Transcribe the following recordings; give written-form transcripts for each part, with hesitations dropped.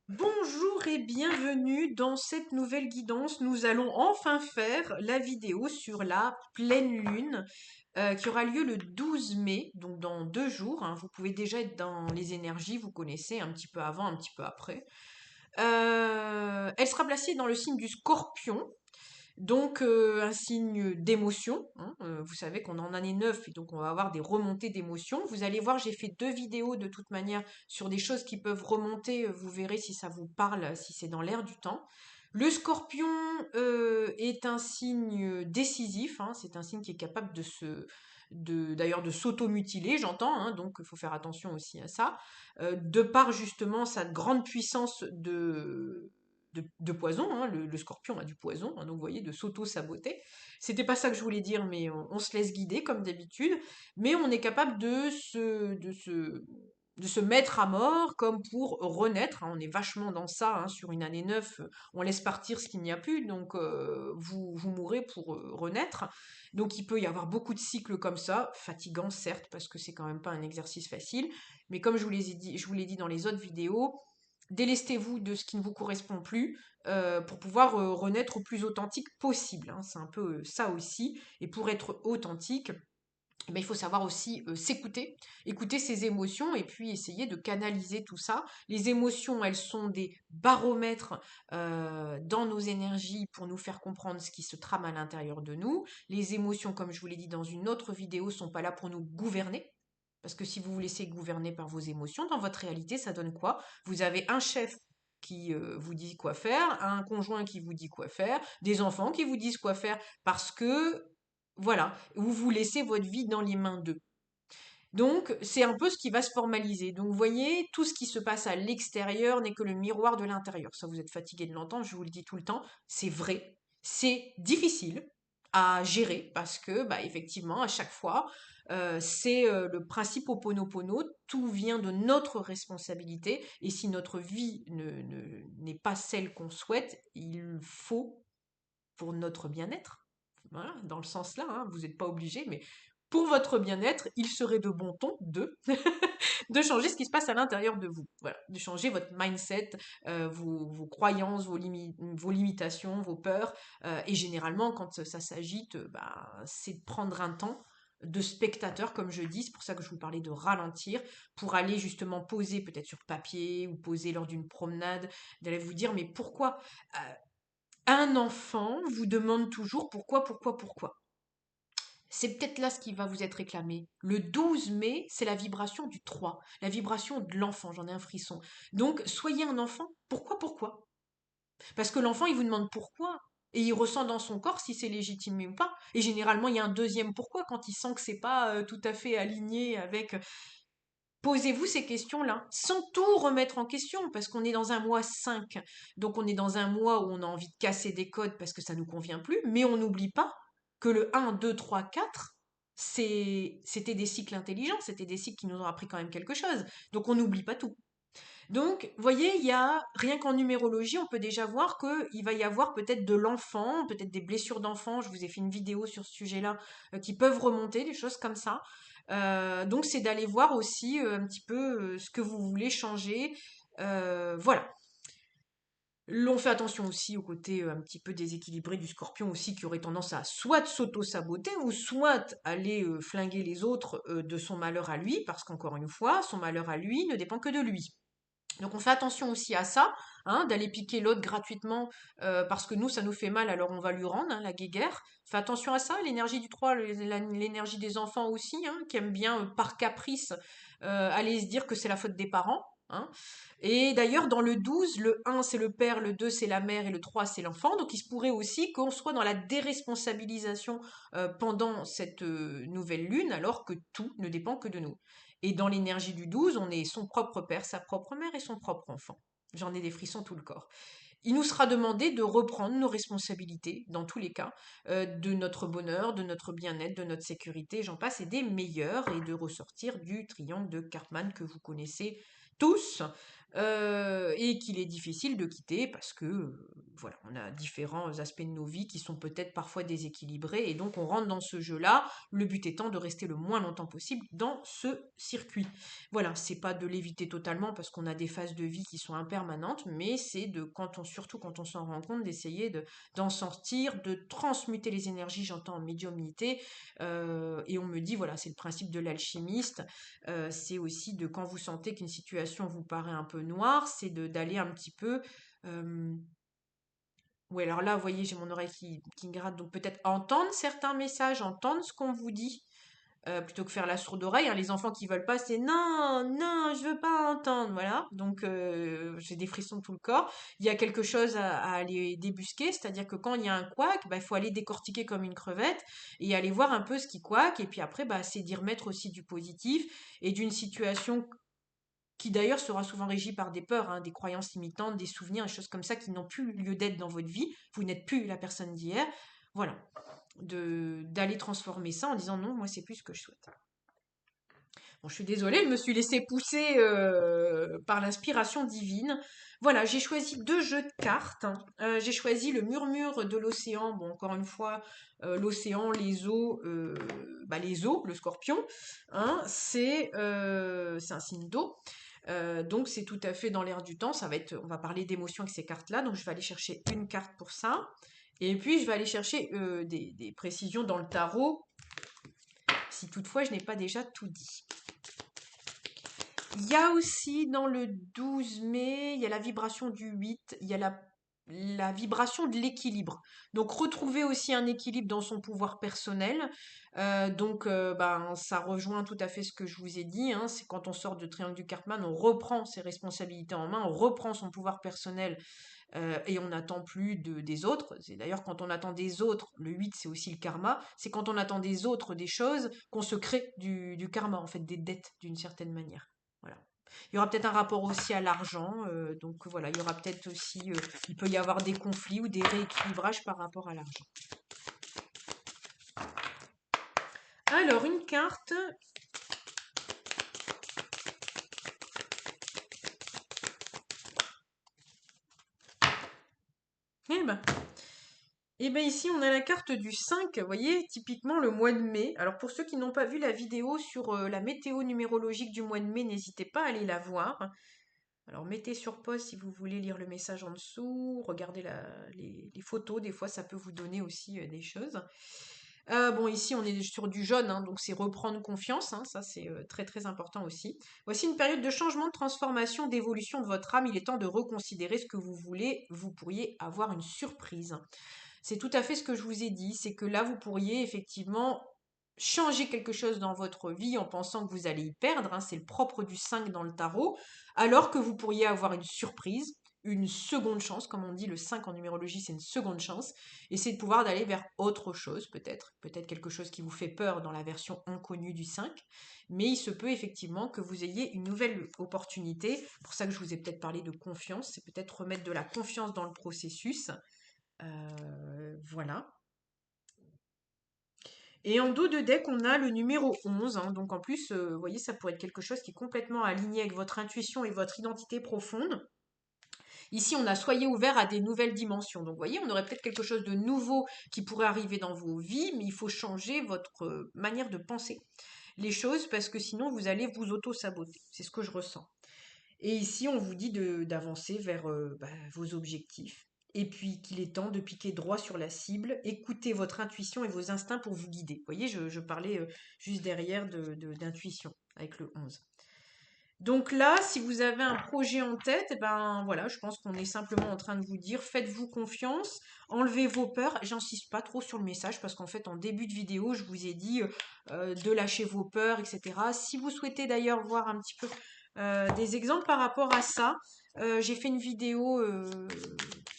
Bonjour et bienvenue dans cette nouvelle guidance. Nous allons enfin faire la vidéo sur la pleine lune qui aura lieu le 12 mai, donc dans 2 jours, hein. Vous pouvez déjà être dans les énergies, vous connaissez un petit peu avant, un petit peu après. Elle sera placée dans le signe du Scorpion. Donc, un signe d'émotion, hein, vous savez qu'on est en année 9 et donc on va avoir des remontées d'émotions. Vous allez voir, j'ai fait 2 vidéos de toute manière sur des choses qui peuvent remonter, vous verrez si ça vous parle, si c'est dans l'air du temps. Le Scorpion, est un signe décisif, hein, c'est un signe qui est capable d'ailleurs de s'automutiler, j'entends, hein, donc il faut faire attention aussi à ça. De par justement sa grande puissance de poison, hein, le scorpion a du poison, hein, donc vous voyez, de s'auto-saboter. C'était pas ça que je voulais dire, mais on se laisse guider comme d'habitude, mais on est capable de se mettre à mort comme pour renaître, hein. On est vachement dans ça, hein, sur une année 9, on laisse partir ce qu'il n'y a plus, donc vous mourrez pour renaître. Donc il peut y avoir beaucoup de cycles comme ça, fatigants certes, parce que c'est quand même pas un exercice facile, mais comme je vous l'ai dit dans les autres vidéos, délestez-vous de ce qui ne vous correspond plus pour pouvoir renaître au plus authentique possible, hein. C'est un peu ça aussi. Et pour être authentique, eh ben, il faut savoir aussi s'écouter, écouter ses émotions et puis essayer de canaliser tout ça. Les émotions, elles sont des baromètres dans nos énergies pour nous faire comprendre ce qui se trame à l'intérieur de nous. Les émotions, comme je vous l'ai dit dans une autre vidéo, sont pas là pour nous gouverner. Parce que si vous vous laissez gouverner par vos émotions, dans votre réalité, ça donne quoi? Vous avez un chef qui vous dit quoi faire, un conjoint qui vous dit quoi faire, des enfants qui vous disent quoi faire, parce que, voilà, vous laissez votre vie dans les mains d'eux. Donc, c'est un peu ce qui va se formaliser. Donc, vous voyez, tout ce qui se passe à l'extérieur n'est que le miroir de l'intérieur. Ça, vous êtes fatigué de l'entendre, je vous le dis tout le temps, c'est vrai. C'est difficile à gérer parce que, bah, effectivement, à chaque fois, c'est le principe Ho'oponopono, tout vient de notre responsabilité. Et si notre vie n'est pas celle qu'on souhaite, il faut, pour notre bien-être, voilà, dans le sens là, hein, vous n'êtes pas obligé, mais pour votre bien-être, il serait de bon ton de changer ce qui se passe à l'intérieur de vous. Voilà, de changer votre mindset, vos croyances, vos limitations, vos peurs. Et généralement, quand ça s'agite, bah, c'est de prendre un temps de spectateur, comme je dis, c'est pour ça que je vous parlais de ralentir, pour aller justement poser peut-être sur papier ou poser lors d'une promenade, d'aller vous dire, mais pourquoi un enfant vous demande toujours pourquoi, pourquoi, pourquoi. C'est peut-être là ce qui va vous être réclamé. Le 12 mai, c'est la vibration du 3, la vibration de l'enfant, j'en ai un frisson. Donc, soyez un enfant. Pourquoi, pourquoi? Parce que l'enfant, il vous demande pourquoi. Et il ressent dans son corps si c'est légitime ou pas. Et généralement, il y a un deuxième pourquoi quand il sent que c'est pas tout à fait aligné avec. Posez-vous ces questions-là, sans tout remettre en question, parce qu'on est dans un mois 5. Donc on est dans un mois où on a envie de casser des codes parce que ça nous convient plus, mais on n'oublie pas que le 1, 2, 3, 4, c'était des cycles intelligents, c'était des cycles qui nous ont appris quand même quelque chose. Donc on n'oublie pas tout. Donc, vous voyez, il y a, rien qu'en numérologie, on peut déjà voir qu'il va y avoir peut-être de l'enfant, peut-être des blessures d'enfant. Je vous ai fait une vidéo sur ce sujet-là qui peuvent remonter, des choses comme ça. Donc, c'est d'aller voir aussi un petit peu ce que vous voulez changer. Voilà. On fait attention aussi au côté un petit peu déséquilibré du scorpion aussi, qui aurait tendance à soit s'auto-saboter ou soit aller flinguer les autres de son malheur à lui, parce qu'encore une fois, son malheur à lui ne dépend que de lui. Donc on fait attention aussi à ça, hein, d'aller piquer l'autre gratuitement parce que nous, ça nous fait mal, alors on va lui rendre, hein, la guéguerre. Fais attention à ça, l'énergie du 3, l'énergie des enfants aussi, hein, qui aiment bien, par caprice, aller se dire que c'est la faute des parents. Hein. Et d'ailleurs, dans le 12, le 1 c'est le père, le 2 c'est la mère et le 3 c'est l'enfant. Donc il se pourrait aussi qu'on soit dans la déresponsabilisation pendant cette nouvelle lune, alors que tout ne dépend que de nous. Et dans l'énergie du 12, on est son propre père, sa propre mère et son propre enfant. J'en ai des frissons tout le corps. Il nous sera demandé de reprendre nos responsabilités, dans tous les cas, de notre bonheur, de notre bien-être, de notre sécurité, j'en passe, et des meilleurs, et de ressortir du triangle de Cartman que vous connaissez tous. et qu'il est difficile de quitter parce que, voilà, on a différents aspects de nos vies qui sont peut-être parfois déséquilibrés et donc on rentre dans ce jeu-là, le but étant de rester le moins longtemps possible dans ce circuit. Voilà, c'est pas de l'éviter totalement parce qu'on a des phases de vie qui sont impermanentes, mais c'est de surtout quand on s'en rend compte, d'essayer d'en sortir, de transmuter les énergies, j'entends en médiumnité, et on me dit, voilà, c'est le principe de l'alchimiste, c'est aussi de quand vous sentez qu'une situation vous paraît un peu noire, c'est d'aller un petit peu. euh, ouais, alors là, vous voyez, j'ai mon oreille qui gratte, donc peut-être entendre certains messages, entendre ce qu'on vous dit, plutôt que faire la sourde oreille. Hein. Les enfants qui veulent pas, c'est non, non, je veux pas entendre, voilà. Donc j'ai des frissons de tout le corps. Il y a quelque chose à aller débusquer, c'est-à-dire que quand il y a un couac, bah, il faut aller décortiquer comme une crevette et aller voir un peu ce qui couac. Et puis après, bah, c'est d'y remettre aussi du positif et d'une situation qui d'ailleurs sera souvent régie par des peurs, hein, des croyances limitantes, des souvenirs, des choses comme ça qui n'ont plus lieu d'être dans votre vie. Vous n'êtes plus la personne d'hier. Voilà, d'aller transformer ça en disant non, moi c'est plus ce que je souhaite. Bon, je suis désolée, je me suis laissée pousser par l'inspiration divine. Voilà, j'ai choisi deux jeux de cartes. J'ai choisi le murmure de l'océan. Bon, encore une fois, l'océan, les eaux, le scorpion, hein, c'est un signe d'eau. Donc c'est tout à fait dans l'air du temps. On va parler d'émotions avec ces cartes-là. Donc je vais aller chercher une carte pour ça. Et puis je vais aller chercher des précisions dans le tarot, si toutefois je n'ai pas déjà tout dit. Il y a aussi dans le 12 mai, il y a la vibration du 8, il y a la vibration de l'équilibre. Donc retrouver aussi un équilibre dans son pouvoir personnel. Ben, ça rejoint tout à fait ce que je vous ai dit. Hein. C'est quand on sort de Triangle du Cartman, on reprend ses responsabilités en main, on reprend son pouvoir personnel et on n'attend plus des autres. C'est d'ailleurs quand on attend des autres, le 8 c'est aussi le karma, c'est quand on attend des autres des choses qu'on se crée du karma, en fait des dettes d'une certaine manière. Voilà. Il y aura peut-être un rapport aussi à l'argent, donc voilà, il y aura peut-être aussi, il peut y avoir des conflits ou des rééquilibrages par rapport à l'argent. Alors, une carte. Eh ben, ici, on a la carte du 5, vous voyez, typiquement le mois de mai. Alors, pour ceux qui n'ont pas vu la vidéo sur la météo numérologique du mois de mai, n'hésitez pas à aller la voir. Alors, mettez sur pause si vous voulez lire le message en dessous, regardez les photos, des fois ça peut vous donner aussi des choses. Bon, ici on est sur du jaune, hein, donc c'est reprendre confiance, hein, ça c'est très très important aussi. Voici une période de changement, de transformation, d'évolution de votre âme. Il est temps de reconsidérer ce que vous voulez. Vous pourriez avoir une surprise. C'est tout à fait ce que je vous ai dit, c'est que là vous pourriez effectivement changer quelque chose dans votre vie en pensant que vous allez y perdre, hein, c'est le propre du 5 dans le tarot, alors que vous pourriez avoir une surprise, une seconde chance, comme on dit, le 5 en numérologie, c'est une seconde chance, et c'est de pouvoir d'aller vers autre chose, peut-être quelque chose qui vous fait peur dans la version inconnue du 5, mais il se peut effectivement que vous ayez une nouvelle opportunité, pour ça que je vous ai peut-être parlé de confiance, c'est peut-être remettre de la confiance dans le processus, voilà. Et en dos de deck, on a le numéro 11. Hein. Donc en plus, vous voyez, ça pourrait être quelque chose qui est complètement aligné avec votre intuition et votre identité profonde. Ici, on a soyez ouvert à des nouvelles dimensions. Donc vous voyez, on aurait peut-être quelque chose de nouveau qui pourrait arriver dans vos vies, mais il faut changer votre manière de penser les choses parce que sinon, vous allez vous auto-saboter. C'est ce que je ressens. Et ici, on vous dit d'avancer vers vos objectifs. Et puis qu'il est temps de piquer droit sur la cible, écoutez votre intuition et vos instincts pour vous guider. Vous voyez, je parlais juste derrière d'intuition avec le 11. Donc là, si vous avez un projet en tête, eh ben voilà, je pense qu'on est simplement en train de vous dire, faites-vous confiance, enlevez vos peurs. J'insiste pas trop sur le message parce qu'en fait, en début de vidéo, je vous ai dit de lâcher vos peurs, etc. Si vous souhaitez d'ailleurs voir un petit peu des exemples par rapport à ça, j'ai fait une vidéo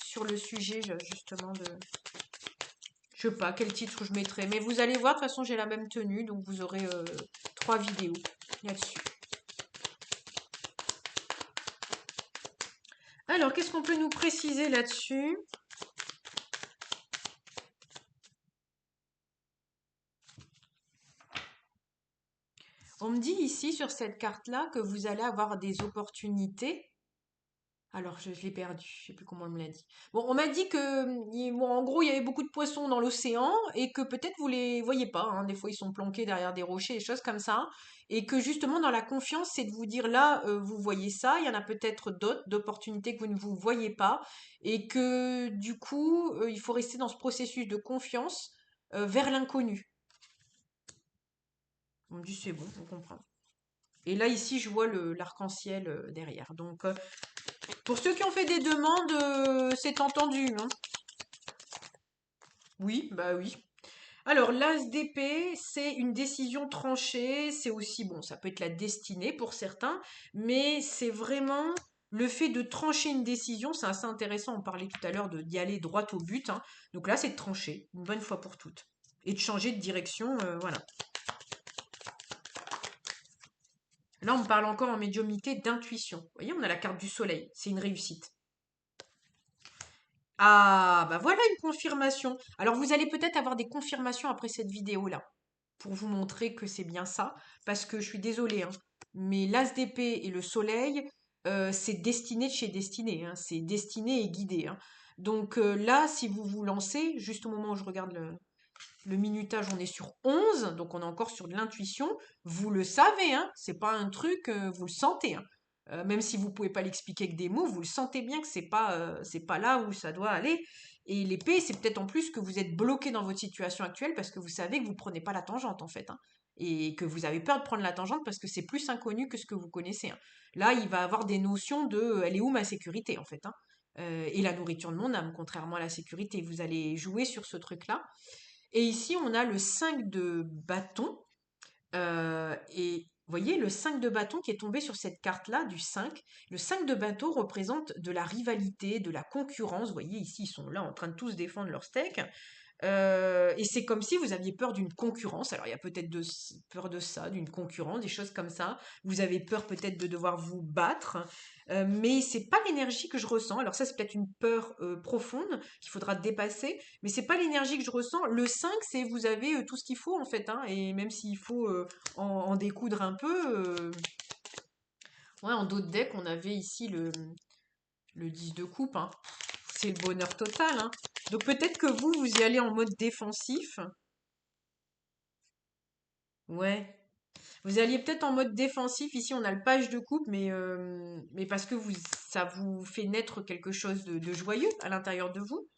sur le sujet justement de... Je sais pas quel titre je mettrai, mais vous allez voir, de toute façon j'ai la même tenue, donc vous aurez 3 vidéos là-dessus. Alors, qu'est-ce qu'on peut nous préciser là-dessus? On me dit ici sur cette carte-là que vous allez avoir des opportunités Alors, je l'ai perdu, je sais plus comment on me l'a dit. Bon, on m'a dit que, bon, en gros, il y avait beaucoup de poissons dans l'océan et que peut-être vous les voyez pas, hein. Des fois, ils sont planqués derrière des rochers, des choses comme ça. Et que justement, dans la confiance, c'est de vous dire là, vous voyez ça, il y en a peut-être d'autres, d'opportunités que vous ne vous voyez pas. Et que du coup, il faut rester dans ce processus de confiance vers l'inconnu. On me dit c'est bon, on comprend. Et là, ici, je vois l'arc-en-ciel derrière. Donc, pour ceux qui ont fait des demandes, c'est entendu, hein. Oui, bah oui. Alors, l'as d'épée, c'est une décision tranchée. C'est aussi, bon, ça peut être la destinée pour certains, mais c'est vraiment le fait de trancher une décision. C'est assez intéressant. On parlait tout à l'heure d'y aller droit au but, hein. Donc là, c'est de trancher, une bonne fois pour toutes. Et de changer de direction, voilà. Là, on parle encore en médiumnité d'intuition. Vous voyez, on a la carte du soleil. C'est une réussite. Ah, bah voilà une confirmation. Alors vous allez peut-être avoir des confirmations après cette vidéo-là, pour vous montrer que c'est bien ça, parce que je suis désolée, hein, mais l'as d'épée et le soleil, c'est destiné de chez destiné, hein, c'est destiné et guidé, hein. Donc là, si vous vous lancez, juste au moment où je regarde le minutage, on est sur 11, donc on est encore sur de l'intuition. Vous le savez, hein, c'est pas un truc, vous le sentez, hein. Même si vous pouvez pas l'expliquer avec des mots, vous le sentez bien que c'est pas là où ça doit aller. Et l'épée, c'est peut-être en plus que vous êtes bloqué dans votre situation actuelle parce que vous savez que vous prenez pas la tangente en fait, hein, et que vous avez peur de prendre la tangente parce que c'est plus inconnu que ce que vous connaissez, hein. Là, il va avoir des notions de elle est où ma sécurité en fait, hein. Et la nourriture de mon âme, contrairement à la sécurité. Vous allez jouer sur ce truc-là. Et ici, on a le 5 de bâton. Et vous voyez, le 5 de bâton qui est tombé sur cette carte-là, du 5. Le 5 de bâton représente de la rivalité, de la concurrence. Vous voyez, ici, ils sont là en train de tous défendre leur steak. Et c'est comme si vous aviez peur d'une concurrence. Alors, il y a peut-être peur de ça, d'une concurrence, des choses comme ça. Vous avez peur peut-être de devoir vous battre. Mais c'est pas l'énergie que je ressens. Alors ça, c'est peut-être une peur profonde qu'il faudra dépasser. Mais c'est pas l'énergie que je ressens. Le 5, c'est vous avez tout ce qu'il faut en fait, hein. Et même s'il faut en découdre un peu. Ouais, en d'autres decks, on avait ici le 10 de coupe, hein. C'est le bonheur total, hein. Donc peut-être que vous y allez en mode défensif. Ouais. Vous alliez peut-être en mode défensif. Ici, on a le page de coupe, mais parce que ça vous fait naître quelque chose de joyeux à l'intérieur de vous.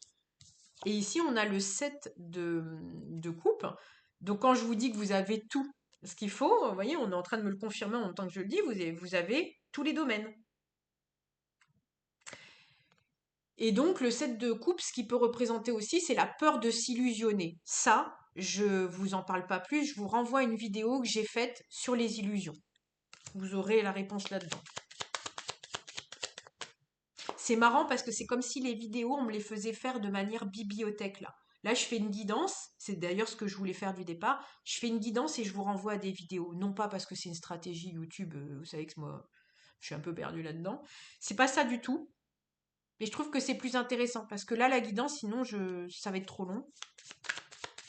Et ici, on a le 7 de coupe. Donc, quand je vous dis que vous avez tout ce qu'il faut, vous voyez, on est en train de me le confirmer en même temps que je le dis, vous avez tous les domaines. Et donc, le 7 de coupe, ce qui peut représenter aussi, c'est la peur de s'illusionner. Ça, je vous en parle pas plus, je vous renvoie à une vidéo que j'ai faite sur les illusions. Vous aurez la réponse là-dedans. C'est marrant parce que c'est comme si les vidéos, on me les faisait faire de manière bibliothèque là. Là, je fais une guidance, c'est d'ailleurs ce que je voulais faire du départ. Je fais une guidance et je vous renvoie à des vidéos. Non pas parce que c'est une stratégie YouTube, vous savez que moi, je suis un peu perdue là-dedans. C'est pas ça du tout. Mais je trouve que c'est plus intéressant parce que là, la guidance, sinon, ça va être trop long.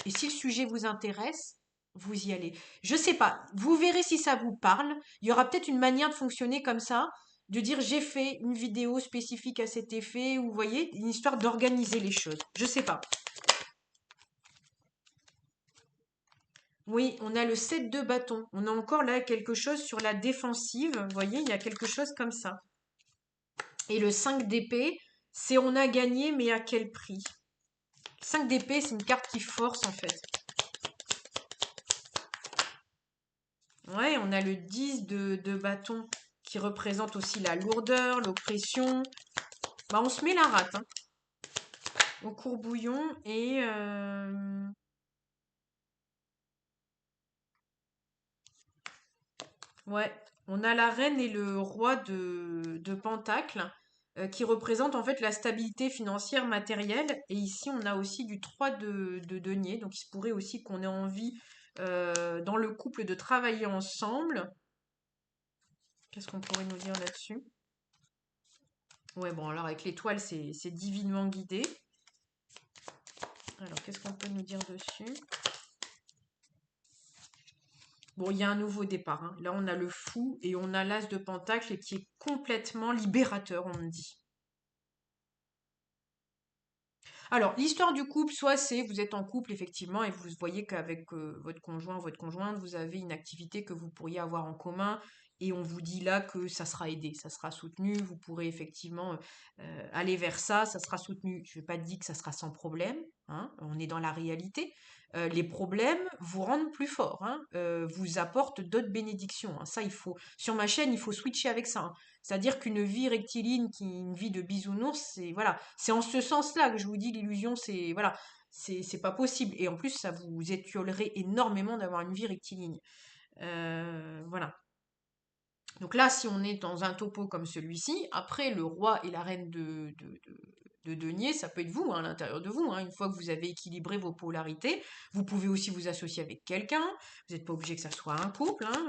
Et si le sujet vous intéresse, vous y allez. Je sais pas, vous verrez si ça vous parle. Il y aura peut-être une manière de fonctionner comme ça, de dire j'ai fait une vidéo spécifique à cet effet, ou vous voyez, une histoire d'organiser les choses. Je sais pas. Oui, on a le 7 de bâton. On a encore là quelque chose sur la défensive. Vous voyez, il y a quelque chose comme ça. Et le 5 d'épée, c'est on a gagné, mais à quel prix? 5 d'épée, c'est une carte qui force en fait. Ouais, on a le 10 de bâton qui représente aussi la lourdeur, l'oppression. Bah, on se met la rate, hein, au courbouillon et ouais, on a la reine et le roi de Pentacle qui représentent en fait la stabilité financière matérielle. Et ici, on a aussi du 3 de denier. Donc, il se pourrait aussi qu'on ait envie dans le couple de travailler ensemble. Qu'est-ce qu'on pourrait nous dire là-dessus? Ouais, bon, alors avec l'étoile, c'est divinement guidé. Alors, qu'est-ce qu'on peut nous dire dessus? Bon, il y a un nouveau départ, hein. Là, on a le fou et on a l'as de pentacle qui est complètement libérateur, on me dit. Alors, l'histoire du couple, soit c'est vous êtes en couple effectivement et vous voyez qu'avec votre conjoint, votre conjointe, vous avez une activité que vous pourriez avoir en commun et on vous dit là que ça sera aidé, ça sera soutenu, vous pourrez effectivement aller vers ça, ça sera soutenu. Je ne vais pas te dire que ça sera sans problème, hein, on est dans la réalité. Les problèmes vous rendent plus fort, hein, vous apportent d'autres bénédictions, hein. Ça, il faut, sur ma chaîne, il faut switcher avec ça, hein. C'est-à-dire qu'une vie rectiligne, une vie de bisounours, c'est voilà, c'est en ce sens-là que je vous dis l'illusion, c'est voilà, c'est pas possible. Et en plus, ça vous étiolerait énormément d'avoir une vie rectiligne. Voilà. Donc là, si on est dans un topo comme celui-ci, après le roi et la reine de denier, ça peut être vous, hein, à l'intérieur de vous, hein. Une fois que vous avez équilibré vos polarités, vous pouvez aussi vous associer avec quelqu'un. Vous n'êtes pas obligé que ça soit un couple, hein.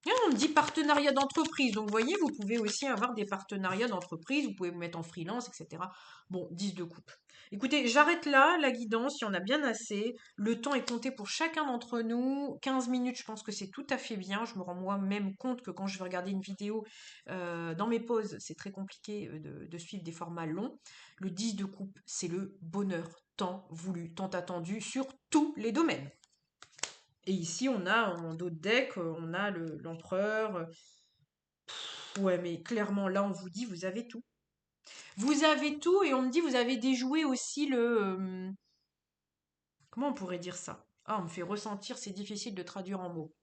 Ah, on me dit partenariat d'entreprise. Donc, vous voyez, vous pouvez aussi avoir des partenariats d'entreprise. Vous pouvez vous mettre en freelance, etc. Bon, 10 de coupe. Écoutez, j'arrête là la guidance. Il y en a bien assez. Le temps est compté pour chacun d'entre nous. 15 minutes, je pense que c'est tout à fait bien. Je me rends moi-même compte que quand je vais regarder une vidéo dans mes pauses, c'est très compliqué de suivre des formats longs. Le 10 de coupe, c'est le bonheur tant voulu, tant attendu sur tous les domaines. Et ici, on a en dos de deck, on a l'empereur. Ouais, mais clairement, là, on vous dit, vous avez tout. Vous avez tout, et on me dit, vous avez déjoué aussi comment on pourrait dire ça? Ah, on me fait ressentir, c'est difficile de traduire en mots.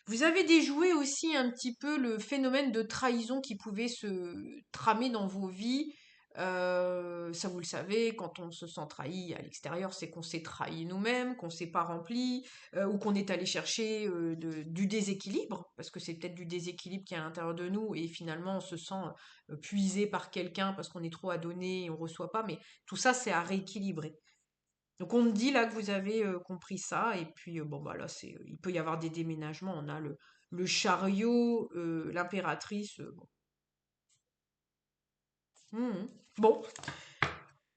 Vous avez déjoué aussi un petit peu le phénomène de trahison qui pouvait se tramer dans vos vies. Ça, vous le savez, quand on se sent trahi à l'extérieur, c'est qu'on s'est trahi nous-mêmes, qu'on s'est pas rempli, ou qu'on est allé chercher du déséquilibre, parce que c'est peut-être du déséquilibre qui est à l'intérieur de nous, et finalement on se sent puisé par quelqu'un parce qu'on est trop à donner et on reçoit pas, mais tout ça c'est à rééquilibrer. Donc on me dit là que vous avez compris ça, et puis bon bah là c'est il peut y avoir des déménagements, on a le chariot, l'impératrice, bon. Mhm. Bon,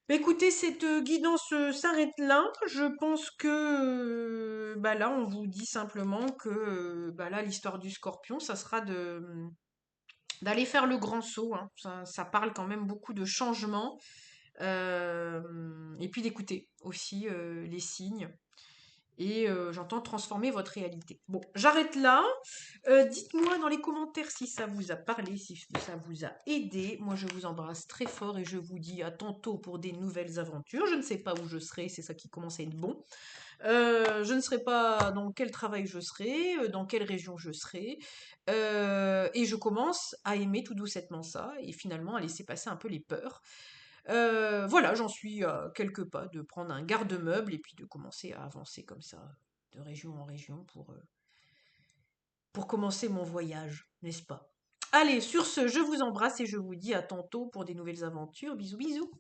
bah, écoutez, cette guidance s'arrête là. Je pense que bah là on vous dit simplement que bah là l'histoire du scorpion, ça sera d'aller faire le grand saut, hein. Ça parle quand même beaucoup de changements. Et puis d'écouter aussi les signes. Et j'entends transformer votre réalité. Bon, j'arrête là. Dites-moi dans les commentaires si ça vous a parlé, si ça vous a aidé. Moi, je vous embrasse très fort et je vous dis à tantôt pour des nouvelles aventures. Je ne sais pas où je serai, c'est ça qui commence à être bon. Je ne sais pas dans quel travail je serai, dans quelle région je serai. Et je commence à aimer tout doucettement ça et finalement à laisser passer un peu les peurs. Voilà, j'en suis à quelques pas de prendre un garde-meuble et puis de commencer à avancer comme ça, de région en région pour commencer mon voyage, n'est-ce pas? Allez, sur ce, je vous embrasse et je vous dis à tantôt pour des nouvelles aventures. Bisous bisous.